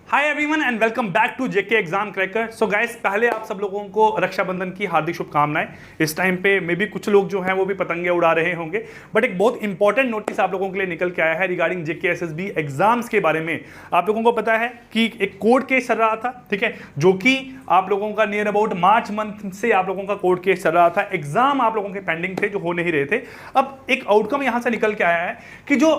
Hi everyone and welcome back to JK exam cracker. So guys, पहले आप सब लोगों को रक्षाबंधन की हार्दिक शुभकामनाएं। इस टाइम पे मे भी कुछ लोग जो हैं वो भी पतंगे उड़ा रहे होंगे, बट एक बहुत इंपॉर्टेंट नोटिस आप लोगों के लिए निकल के आया है रिगार्डिंग जेके एसएसबी एग्जाम्स के बारे में। आप लोगों को पता है कि एक कोर्ट केस चल रहा था, ठीक है, जो कि आप लोगों का नियर अबाउट मार्च मंथ से आप लोगों का कोर्ट केस चल रहा था। एग्जाम आप लोगों के पेंडिंग थे जो हो नहीं रहे थे। अब एक आउटकम यहां से निकल के आया है कि जो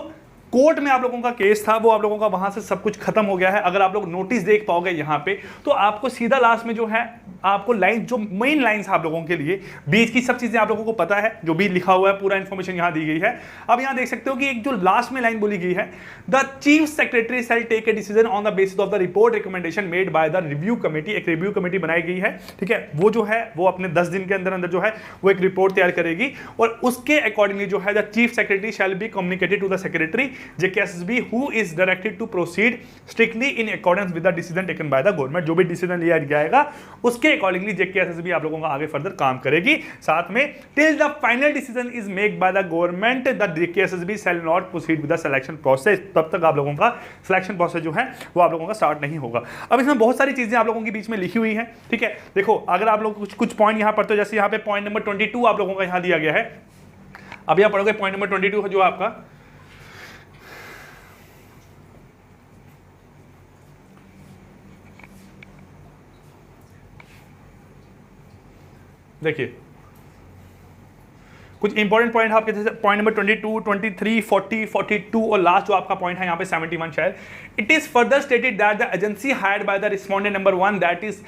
कोर्ट में आप लोगों का केस था वो आप लोगों का वहां से सब कुछ खत्म हो गया है। अगर आप लोग नोटिस देख पाओगे यहां पे तो आपको सीधा लास्ट में जो है आपको लाइन, जो मेन लाइंस आप लोगों के लिए, बीच की सब चीजें आप लोगों को पता है, जो भी लिखा हुआ है पूरा इंफॉर्मेशन यहां दी गई है। अब यहां देख सकते हो कि एक जो लास्ट में लाइन बोली गई है, the chief secretary shall take a decision on the basis of the report recommendation made by the review committee. एक रिव्यू कमेटी बनाई गई है, ठीक है, वो जो है वो अपने 10 दिन के अंदर अंदर जो है वो एक रिपोर्ट तैयार करेगी और उसके अकॉर्डिंगली जो है the chief secretary shall be communicated to the secretary JKSSB who is directed to proceed strictly in accordance with the decision taken by the government। जो भी डिसीजन लिया जाएगा उसके अकॉर्डिंगली जेकेएसएसबी आप लोगों का आगे फर्दर काम करेगी। साथ में till the final decision is made by the government the JKSSB shall not proceed with the selection process. तब तक आप लोगों का सिलेक्शन प्रोसेस जो है वो आप लोगों का स्टार्ट नहीं होगा। अब इसमें बहुत सारी चीजें आप लोगों के बीच में लिखी हुई है, ठीक है। देखो, अगर आप लोग कुछ पॉइंट यहां पढ़ते हो, जैसे यहां पे पॉइंट नंबर 22 आप लोगों का यहां दिया गया है। अब यहां पढ़ोगे पॉइंट नंबर 22 जो आपका, देखिए कुछ इंपॉर्टेंट पॉइंट आपके, जैसे पॉइंट नंबर 22, 23, 40, 42 और लास्ट जो आपका पॉइंट है यहाँ पे 71 शायद। It is further stated that the agency hired by the respondent number 1 that is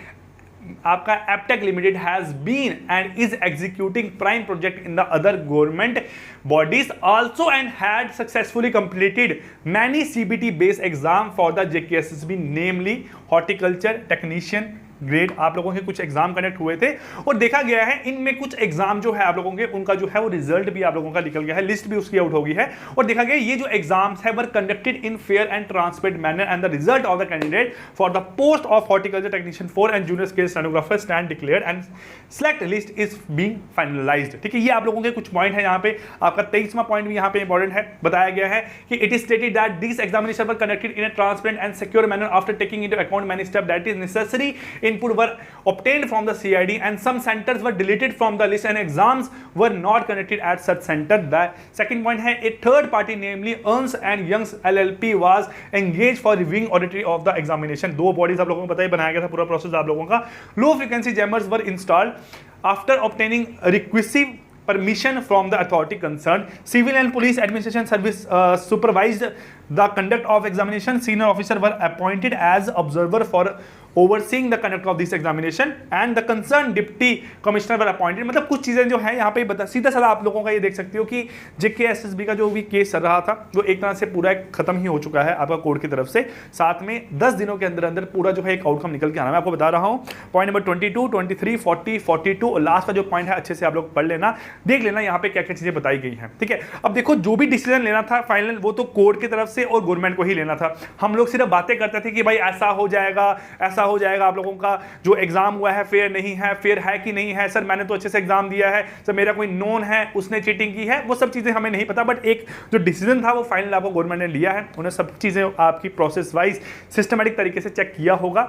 आपका Aptech limited has been and is executing prime project in the other government bodies also and had successfully completed many CBT based exam for the JKSSB, namely horticulture technician grade. आप लोगों के कुछ exam connect हुए थे और देखा गया है इनमें कुछ एग्जाम जो है आप लोगों के उनका जो है वो रिजल्ट भी आप लोगों का निकल गया है, लिस्ट भी उसकी आउट हो गई है और देखा गया ये जो एग्जाम्स है were conducted in fair and transparent manner and the result of the candidate for the post of horticulture technician 4 and junior scale stenographer stand declared and select list is being finalised. ठीक है, ये आप लोगों के कुछ point है। यहाँ पे आपका 23वां पॉइंट भी यहाँ पे इंपॉर्टेंट है, बताया गया है कि it is stated that this examination were conducted in a transparent and secure manner after taking into account many step that is necessary input were obtained from the CID and some centers were deleted from the list and exams were not conducted at such center। The second point है a third party namely Ernst and Young's LLP was engaged for reviewing auditory of the examination। दो bodies आप लोगों को पता ही बनाया गया था पूरा प्रोसेस आप लोगों का। Low frequency jammers were installed after obtaining requisitive permission from the authority concerned। Civil and police administration service supervised the conduct of examination। Senior officer were appointed as observer for overseeing the conduct of this examination and the concerned deputy commissioner were appointed। मतलब कुछ चीजें जो है यहाँ पे बता, सीधा साधा आप लोगों का ये देख सकते हो कि जेकेएसएसबी का जो भी केस चल रहा था वो एक तरह से पूरा खत्म ही हो चुका है आपका कोर्ट की तरफ से। साथ में 10 दिनों के अंदर अंदर पूरा जो है एक आउटकम निकल के आना। मैं आपको बता रहा हूँ पॉइंट नंबर 22, 23, 40, 42 और लास्ट का जो पॉइंट है अच्छे से आप लोग पढ़ लेना, देख लेना यहाँ पे क्या क्या चीजें बताई गई हैं, ठीक है। अब देखो, जो भी डिसीजन लेना था फाइनल वो तो कोर्ट की तरफ से और गवर्नमेंट को ही लेना था। हम लोग सिर्फ बातें करते थे कि भाई ऐसा हो जाएगा, ऐसा हो जाएगा, आप लोगों का जो एग्जाम हुआ है फेयर नहीं है, फेयर है कि नहीं है, सर मैंने तो अच्छे से एग्जाम दिया है, सर मेरा कोई नोन है उसने चीटिंग की है, वो सब चीजें हमें नहीं पता। बट एक जो डिसीजन था वो फाइनल आपको गवर्नमेंट ने लिया है, उन्हें सब चीजें आपकी प्रोसेस वाइज सिस्टमैटिक तरीके से चेक किया होगा।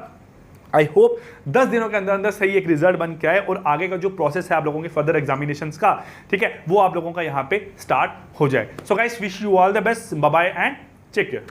आई होप 10 दिनों के अंदर अंदर सही एक रिजल्ट बन के आए और आगे का जो प्रोसेस है आप लोगों के फर्दर एग्जामिनेशंस का, ठीक है, वो आप लोगों का यहाँ पे स्टार्ट हो जाए। So guys, wish you all the best, bye bye and take care.